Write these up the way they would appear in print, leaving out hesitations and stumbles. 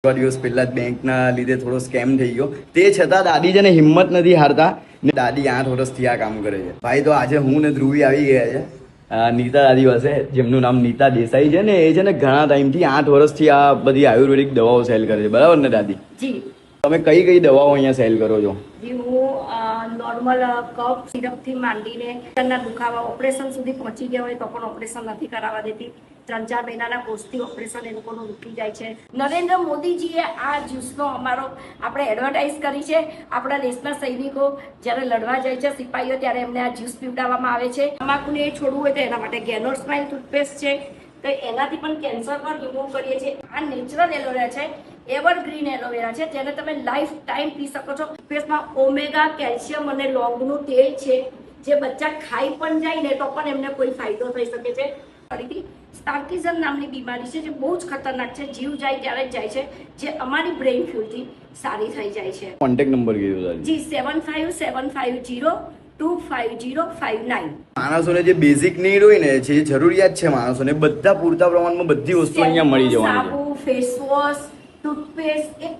થોડા દિવસ પહેલા જ બેંકના લીધે થોડો સ્કેમ થઈ ગયો, તે છતાં દાદી છે ને હિંમત નથી હારતા ને દાદી 8 વર્ષથી આ કામ કરે છે ભાઈ. તો આજે હું ને ધ્રુવી આવી ગયા છે નીતા દાદી પાસે, જેમનું નામ નીતા દેસાઈ છે ને. એ છે ને ઘણા ટાઈમથી 8 વર્ષથી આ બધી આયુર્વેદિક દવાઓ સેલ કરે છે, બરાબર ને દાદી? જી. તમે કઈ કઈ દવાઓ અહીંયા સેલ કરો છો? જી, હું નોર્મલ કફ સિરપથી માંડીને ના દુખાવા ઓપરેશન સુધી પહોંચી ગયા હોય તો પણ ઓપરેશન નથી કરાવવા દેતી. 3-4 મહિનાના કોર્સથી ઓપરેશન એ લોકોનું રૂકી જાય છે. નરેન્દ્ર મોદીજીએ આ જ્યુસનો આપણે એડવર્ટાઇઝ કરી છે. આપણા દેશના સૈનિકો જ્યારે લડવા જાય છે, સિપાહીઓ, ત્યારે એમને આ જ્યુસ પીવડાવવામાં આવે છે. તમાકુને એ છોડવું હોય તો એના માટે ગેનોર સ્માઇલ ટૂથપેસ્ટ છે, તો એનાથી પણ કેન્સર પર રિમૂવ કરીએ છીએ. આ નેચરલ એલોવેરા છે, એવરગ્રીન એલોવેરા છે, જેને તમે લાઈફ ટાઈમ પી શકો છો. ટૂથપેસ્ટમાં ઓમેગા, કેલ્શિયમ અને લોંગનું તેલ છે, જે બચ્ચા ખાઈ પણ જાય ને તો પણ એમને કોઈ ફાયદો થઈ શકે છે. ફરીથી સ્ટાર્કિઝમ નામની બીમારી છે, જે બહુ જ ખતરનાક છે, જીવ જાય ત્યારે જ જાય છે, જે અમારી બ્રેઇન ફ્યુલથી સારી થઈ જાય છે. કોન્ટેક્ટ નંબર કીધો દાદી? જી, 7575025059. માણસોને જે બેઝિક નીડ હોય ને, જે જરૂરિયાત છે માણસોને, બધા પૂરતા પ્રમાણમાં બધી વસ્તુ અહીંયા મળી જવાની છે. સાબુ, ફેસ વોશ, ટૂથપેસ્ટ, એક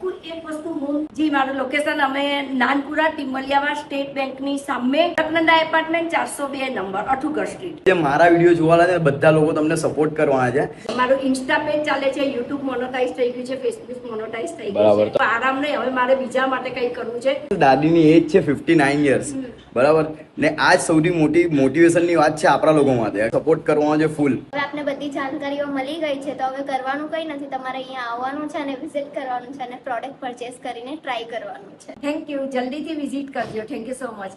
વસ્તુ હું. જી, મારું લોકેશન અમે નાનપુરા ટિમલિયાવાડ સ્ટેટ બેંકની સામે, લખનંદા એપાર્ટમેન્ટ 402 નંબર, અઠુગઢ સ્ટ્રીટ. જે મારા વિડીયો જોવા લાગે બધા લોકો તમને સપોર્ટ કરવાના છે. મારું ઇન્સ્ટા પેજ ચાલે છે, યુટ્યુબ મોનેટાઇઝ થઈ ગયું છે, ફેસબુક મોનેટાઇઝ થઈ ગયું છે. આરામ નહીં, હવે મારે બીજા માટે કંઈ કરવું છે. દાદીની એજ છે 59 યર્સ, બરાબર ને? આ જ સૌથી મોટી મોટિવેશનની વાત છે આપણા લોકો માટે. સપોર્ટ કરવાનો છે ફૂલ. હવે આપને બધી જાણકારીઓ મળી ગઈ છે, તો હવે કરવાનું કંઈ નથી, તમારે અહીંયા આવવાનું છે અને વિઝિટ કરવાનું છે અને પ્રોડક્ટ પરચેસ કરીને ટ્રાય કરવાનું છે. થેન્ક યુ, જલ્દીથી વિઝિટ કરજો. Thank you so much.